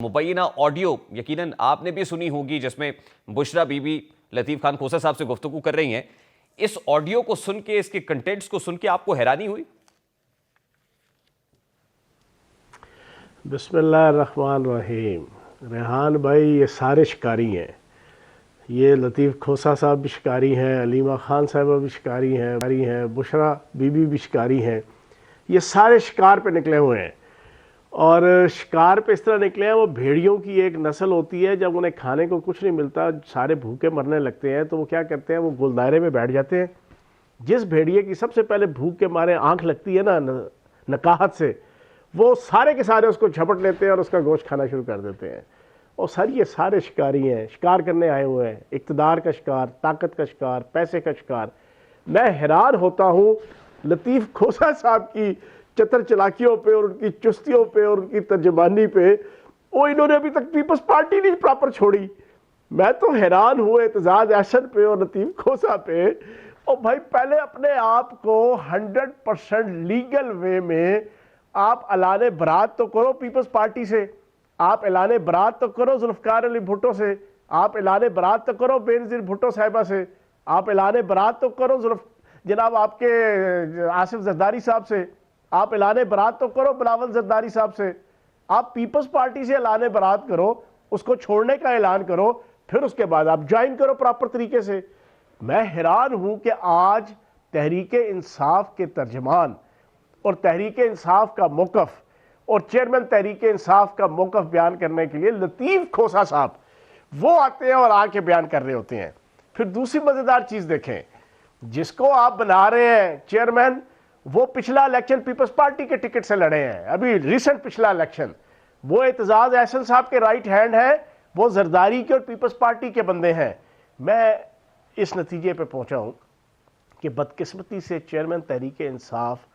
مبینہ آڈیو یقیناً آپ نے بھی سنی ہوگی جس میں بشرا بی بی لطیف خان کھوسہ صاحب سے گفتگو کر رہی ہیں. اس آڈیو کو سن کے، اس کے کنٹینٹس کو سن کے آپ کو حیرانی ہوئی؟ بسم اللہ الرحمن الرحیم. ریحان بھائی یہ سارے شکاری ہیں. یہ لطیف کھوسہ صاحب بھی شکاری ہیں، علیمہ خان صاحبہ بھی شکاری ہیں، بشرا بی بی بھی شکاری ہیں. یہ سارے شکار پہ نکلے ہوئے ہیں، اور شکار پہ اس طرح نکلے ہیں. وہ بھیڑیوں کی ایک نسل ہوتی ہے، جب انہیں کھانے کو کچھ نہیں ملتا، سارے بھوکے مرنے لگتے ہیں، تو وہ کیا کرتے ہیں، وہ گول دائرے میں بیٹھ جاتے ہیں. جس بھیڑیے کی سب سے پہلے بھوک کے مارے آنکھ لگتی ہے نا نکاہت سے، وہ سارے کے سارے اس کو جھپٹ لیتے ہیں اور اس کا گوشت کھانا شروع کر دیتے ہیں. اور سر یہ سارے شکاری ہیں، شکار کرنے آئے ہوئے ہیں، اقتدار کا شکار، طاقت کا شکار، پیسے کا شکار. میں حیران ہوتا ہوں لطیف کھوسہ صاحب کی چتر چلاکیوں پہ اور ان کی چستیوں پہ اور ان کی ترجمانی پہ. وہ انہوں نے ابھی تک پیپلز پارٹی نہیں پراپر چھوڑی. میں تو حیران ہوں اعتزاز احسن پہ اور لطیف کھوسہ پہ. اور بھائی پہلے اپنے آپ کو 100% لیگل وے میں آپ اعلان برات تو کرو پیپلز پارٹی سے، آپ اعلان برات تو کرو ذوالفقار علی بھٹو سے، آپ اعلان برات تو کرو بینظیر بھٹو صاحبہ سے، آپ اعلان برات تو کرو جناب آپ کے آصف زرداری صاحب سے، آپ اعلان برات تو کرو بلاول زرداری صاحب سے. آپ پیپلز پارٹی سے اعلان برات کرو، اس کو چھوڑنے کا اعلان کرو، پھر اس کے بعد آپ جوائن کرو پراپر طریقے سے. میں حیران ہوں کہ آج تحریک انصاف کے ترجمان اور تحریک انصاف کا موقف اور چیئرمین تحریک انصاف کا موقف بیان کرنے کے لیے لطیف کھوسہ صاحب وہ آتے ہیں اور آ کے بیان کر رہے ہوتے ہیں. پھر دوسری مزیدار چیز دیکھیں، جس کو آپ بنا رہے ہیں چیئرمین، وہ پچھلا الیکشن پیپلز پارٹی کے ٹکٹ سے لڑے ہیں، ابھی ریسنٹ پچھلا الیکشن. وہ اعتزاز احسن صاحب کے رائٹ ہینڈ ہیں، وہ زرداری کے اور پیپلز پارٹی کے بندے ہیں. میں اس نتیجے پہ پہنچا ہوں کہ بدقسمتی سے چیئرمین تحریک انصاف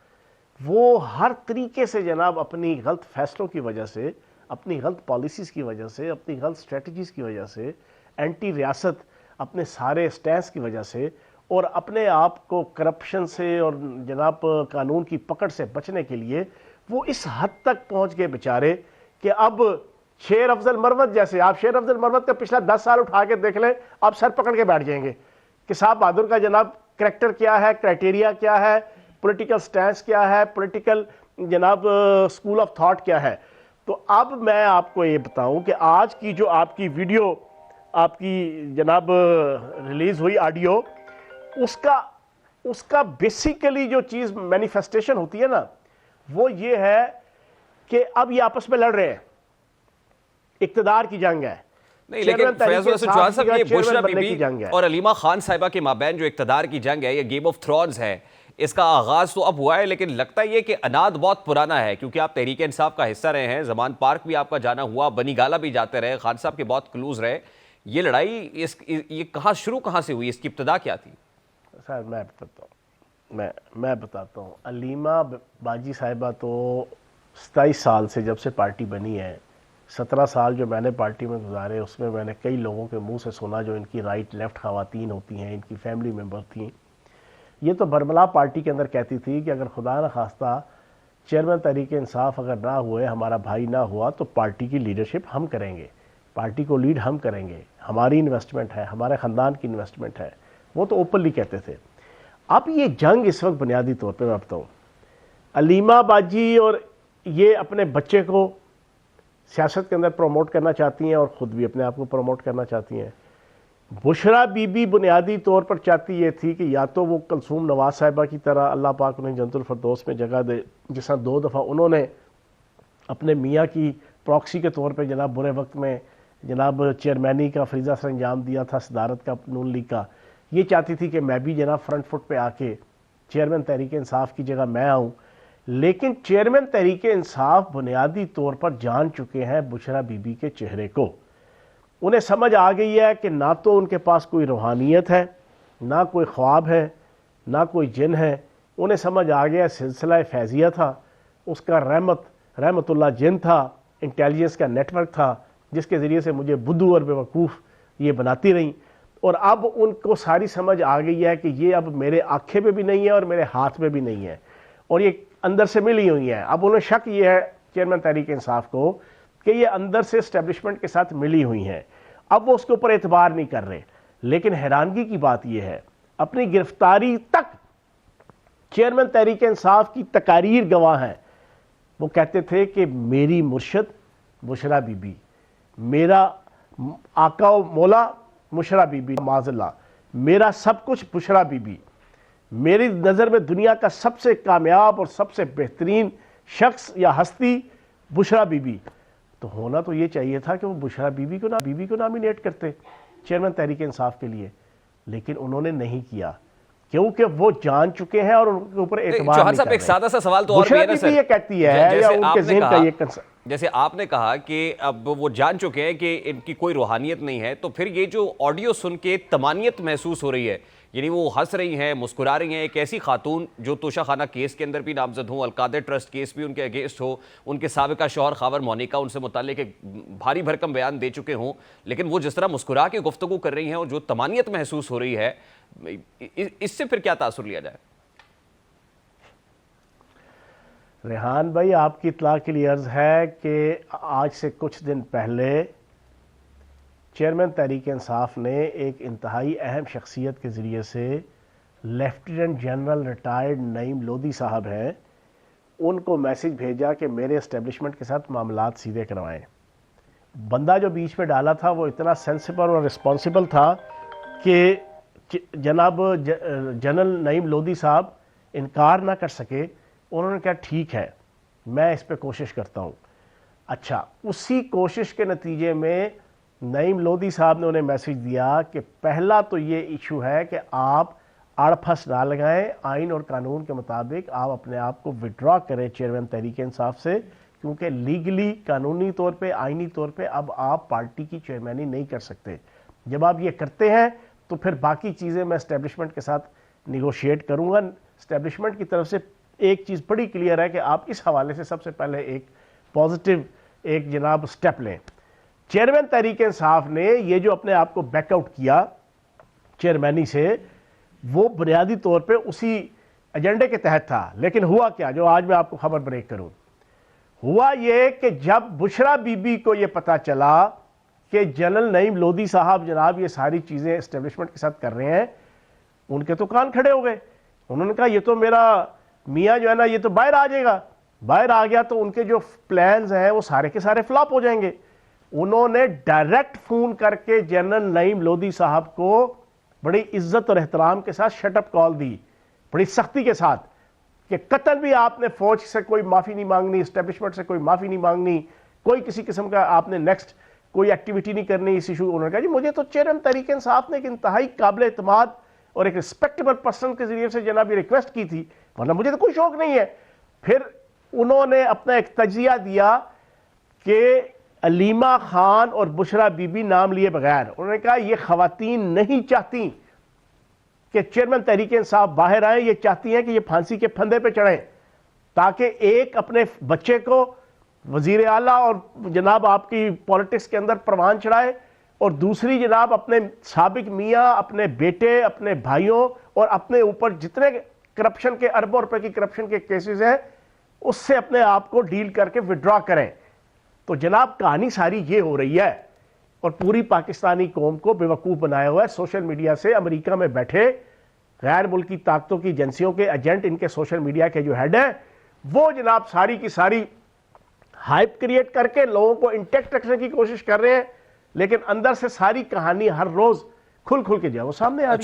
وہ ہر طریقے سے جناب اپنی غلط فیصلوں کی وجہ سے، اپنی غلط پالیسیز کی وجہ سے، اپنی غلط سٹریٹجیز کی وجہ سے، اینٹی ریاست اپنے سارے سٹینس کی وجہ سے، اور اپنے آپ کو کرپشن سے اور جناب قانون کی پکڑ سے بچنے کے لیے وہ اس حد تک پہنچ گئے بیچارے کہ اب شیر افضل مروت جیسے، آپ شیر افضل مروت کا پچھلا 10 سال اٹھا کے دیکھ لیں، آپ سر پکڑ کے بیٹھ جائیں گے کہ صاحب بہادر کا جناب کریکٹر کیا ہے، کرائٹیریا کیا ہے، پولیٹیکل سٹینس کیا ہے، پولیٹیکل جناب سکول آف تھاٹ کیا ہے. تو اب میں آپ کو یہ بتاؤں کہ آج کی جو آپ کی ویڈیو آپ کی جناب ریلیز ہوئی آڈیو، اس کا بیسیکلی جو چیز مینیفیسٹیشن ہوتی ہے نا، وہ یہ ہے کہ اب یہ آپس میں لڑ رہے ہیں، اقتدار کی جنگ ہے. نہیں، لیکن فیض الحسن چوہان صاحب، یہ بشرا بی بی اور علیمہ خان صاحبہ کے مابین جو اقتدار کی جنگ ہے، یہ گیم آف تھرونز ہے. اس کا آغاز تو اب ہوا ہے، لیکن لگتا یہ کہ اناد بہت پرانا ہے، کیونکہ آپ تحریک انصاف کا حصہ رہے ہیں، زمان پارک بھی آپ کا جانا ہوا، بنی گالا بھی جاتے رہے، خان صاحب کے بہت کلوز رہے. یہ لڑائی یہ کہاں سے ہوئی، اس کی ابتدا کیا تھی؟ سر میں بتاتا ہوں. علیمہ باجی صاحبہ تو 27 سال سے جب سے پارٹی بنی ہے، 17 سال جو میں نے پارٹی میں گزارے، اس میں میں نے کئی لوگوں کے منہ سے سنا جو ان کی رائٹ لیفٹ خواتین ہوتی ہیں، ان کی فیملی ممبر تھیں. یہ تو برملا پارٹی کے اندر کہتی تھی کہ اگر خدا نہ خواستہ چیئرمین تحریک انصاف اگر نہ ہوئے، ہمارا بھائی نہ ہوا، تو پارٹی کی لیڈرشپ ہم کریں گے، پارٹی کو لیڈ ہم کریں گے، ہماری انویسٹمنٹ ہے، ہمارے خاندان کی انویسٹمنٹ ہے. وہ تو اوپنلی کہتے تھے. اب یہ جنگ اس وقت بنیادی طور پہ میں بتاؤں، علیمہ باجی اور یہ اپنے بچے کو سیاست کے اندر پروموٹ کرنا چاہتی ہیں اور خود بھی اپنے آپ کو پروموٹ کرنا چاہتی ہیں. بشرا بی بی بنیادی طور پر چاہتی یہ تھی کہ یا تو وہ کلثوم نواز صاحبہ کی طرح اللہ پاک انہیں جنت الفردوس میں جگہ دے، جس طرح 2 دفعہ انہوں نے اپنے میاں کی پراکسی کے طور پہ جناب برے وقت میں جناب چیئرمینی کا فریضہ سر انجام دیا تھا، صدارت کا نون لیگ کا. یہ چاہتی تھی کہ میں بھی جناب فرنٹ فٹ پہ آ کے چیئرمین تحریک انصاف کی جگہ میں آؤں. لیکن چیئرمین تحریک انصاف بنیادی طور پر جان چکے ہیں بشرا بی بی کے چہرے کو. انہیں سمجھ آ گئی ہے کہ نہ تو ان کے پاس کوئی روحانیت ہے، نہ کوئی خواب ہے، نہ کوئی جن ہے. انہیں سمجھ آ گیا سلسلہ فیضیہ تھا، اس کا رحمت اللہ جن تھا، انٹیلیجنس کا نیٹ ورک تھا، جس کے ذریعے سے مجھے بدھو اور بیوقوف یہ بناتی رہیں. اور اب ان کو ساری سمجھ آ گئی ہے کہ یہ اب میرے آنکھیں پہ بھی نہیں ہے اور میرے ہاتھ میں بھی نہیں ہے، اور یہ اندر سے ملی ہوئی ہیں. اب انہیں شک یہ ہے چیئرمین تحریک انصاف کو کہ یہ اندر سے اسٹیبلشمنٹ کے ساتھ ملی ہوئی ہیں. اب وہ اس کے اوپر اعتبار نہیں کر رہے. لیکن حیرانگی کی بات یہ ہے اپنی گرفتاری تک چیئرمین تحریک انصاف کی تقاریر گواہ ہیں. وہ کہتے تھے کہ میری مرشد بشرا بی بی, میرا آقا و مولا بشرا بی بی, معاذ اللہ میرا سب کچھ بشرا بی بی, میری نظر میں دنیا کا سب سے کامیاب اور سب سے بہترین شخص یا ہستی بشرا بی بی. تو ہونا تو یہ چاہیے تھا کہ وہ بشرا بی بی کو نامینیٹ کرتے چیئرمین تحریک انصاف کے لیے, لیکن انہوں نے نہیں کیا کیونکہ وہ جان چکے ہیں اور ان کے اوپر اعتبار نہیں کر رہے. ایک سادہ سا سوال تو اور بھی ہے نا سر, یہ کہتی ہے یا ان کے ذہن کا یہ کنسرن, جیسے آپ نے کہا کہ اب وہ جان چکے ہیں کہ ان کی کوئی روحانیت نہیں ہے, تو پھر یہ جو آڈیو سن کے طمانیت محسوس ہو رہی ہے, یعنی وہ ہنس رہی ہیں, مسکرا رہی ہیں, ایک ایسی خاتون جو توشہ خانہ کیس کے اندر بھی نامزد ہوں, القادر ٹرسٹ کیس بھی ان کے اگینسٹ ہو, ان کے سابقہ شوہر خاور مونیکا ان سے متعلق ایک بھاری بھرکم بیان دے چکے ہوں, لیکن وہ جس طرح مسکرا کے گفتگو کر رہی ہیں اور جو طمانیت محسوس ہو رہی ہے, اس سے پھر کیا تاثر لیا جائے؟ ریحان بھائی آپ کی اطلاع کے لیے عرض ہے کہ آج سے کچھ دن پہلے چیئرمین تحریک انصاف نے ایک انتہائی اہم شخصیت کے ذریعے سے لیفٹیننٹ جنرل ریٹائرڈ نعیم لودھی صاحب ہیں, ان کو میسج بھیجا کہ میرے اسٹیبلشمنٹ کے ساتھ معاملات سیدھے کروائیں. بندہ جو بیچ میں ڈالا تھا وہ اتنا سینسیبل اور رسپانسبل تھا کہ جناب جنرل نعیم لودھی صاحب انکار نہ کر سکے. انہوں نے کہا ٹھیک ہے میں اس پہ کوشش کرتا ہوں. اچھا, اسی کوشش کے نتیجے میں نعیم لودھی صاحب نے انہیں میسج دیا کہ پہلا تو یہ ایشو ہے کہ آپ اڑ پھنس نہ لگائیں, آئین اور قانون کے مطابق آپ اپنے آپ کو وڈرا کریں چیئرمین تحریک انصاف سے, کیونکہ لیگلی قانونی طور پہ آئینی طور پہ اب آپ پارٹی کی چیئرمینی نہیں کر سکتے. جب آپ یہ کرتے ہیں تو پھر باقی چیزیں میں اسٹیبلشمنٹ کے ساتھ نیگوشیٹ کروں گا. اسٹیبلشمنٹ کی طرف سے ایک چیز بڑی کلیئر ہے کہ آپ اس حوالے سے سب سے پہلے ایک پازیٹیو ایک جناب سٹیپ لیں. چیئرمین تحریک انصاف نے یہ جو اپنے آپ کو بیک آؤٹ کیا چیئرمینی سے, وہ بنیادی طور پہ اسی ایجنڈے کے تحت تھا. لیکن ہوا کیا جو آج میں آپ کو خبر بریک کروں, ہوا یہ کہ جب بشرا بی بی کو یہ پتا چلا کہ جنرل نعیم لودھی صاحب جناب یہ ساری چیزیں اسٹیبلشمنٹ کے ساتھ کر رہے ہیں, ان کے تو کان کھڑے ہو گئے. انہوں نے کہا یہ تو میرا میاں جو ہے نا یہ تو باہر آ جائے گا, باہر آ گیا تو ان کے جو پلانز ہیں وہ سارے کے سارے فلاپ ہو جائیں گے. انہوں نے ڈائریکٹ فون کر کے جنرل نعیم لودھی صاحب کو بڑی عزت اور احترام کے ساتھ شٹ اپ کال دی, بڑی سختی کے ساتھ, کہ قطعاً بھی آپ نے فوج سے کوئی معافی نہیں مانگنی, اسٹیبلشمنٹ سے کوئی معافی نہیں مانگنی, کوئی کسی قسم کا آپ نے نیکسٹ کوئی ایکٹیویٹی نہیں کرنی اس ایشو. انہوں نے کہا جی مجھے تو چیئرمین تحریک انصاف نے ایک انتہائی قابل اعتماد اور ایک ریسپیکٹیبل پرسن کے ذریعے سے جناب یہ ریکویسٹ کی تھی, ورنہ مجھے تو کوئی شوق نہیں ہے. پھر انہوں نے اپنا ایک تجزیہ دیا کہ علیمہ خان اور بشرا بی بی نام لیے بغیر, انہوں نے کہا یہ خواتین نہیں چاہتی کہ چیئرمین تحریک انصاف باہر آئیں, یہ چاہتی ہیں کہ یہ پھانسی کے پھندے پہ چڑھیں تاکہ ایک اپنے بچے کو وزیر اعلیٰ اور جناب آپ کی پولیٹکس کے اندر پروان چڑھائے, اور دوسری جناب اپنے سابق میاں, اپنے بیٹے, اپنے بھائیوں اور اپنے اوپر جتنے کرپشن کے اربوں روپے کی کرپشن کے کیسز ہیں اس سے اپنے آپ کو ڈیل کر کے وڈرا کریں. تو جناب کہانی ساری یہ ہو رہی ہے, اور پوری پاکستانی قوم کو بیوقوف بنایا ہوا ہے. سوشل میڈیا سے امریکہ میں بیٹھے غیر ملکی طاقتوں کی ایجنسیوں کے ایجنٹ, ان کے سوشل میڈیا کے جو ہیڈ ہیں, وہ جناب ساری کی ساری ہائپ کریٹ کر کے لوگوں کو انٹیکٹ رکھنے کی کوشش کر رہے ہیں, لیکن اندر سے ساری کہانی ہر روز کھل کے جو ہے وہ سامنے آ رہی ہے.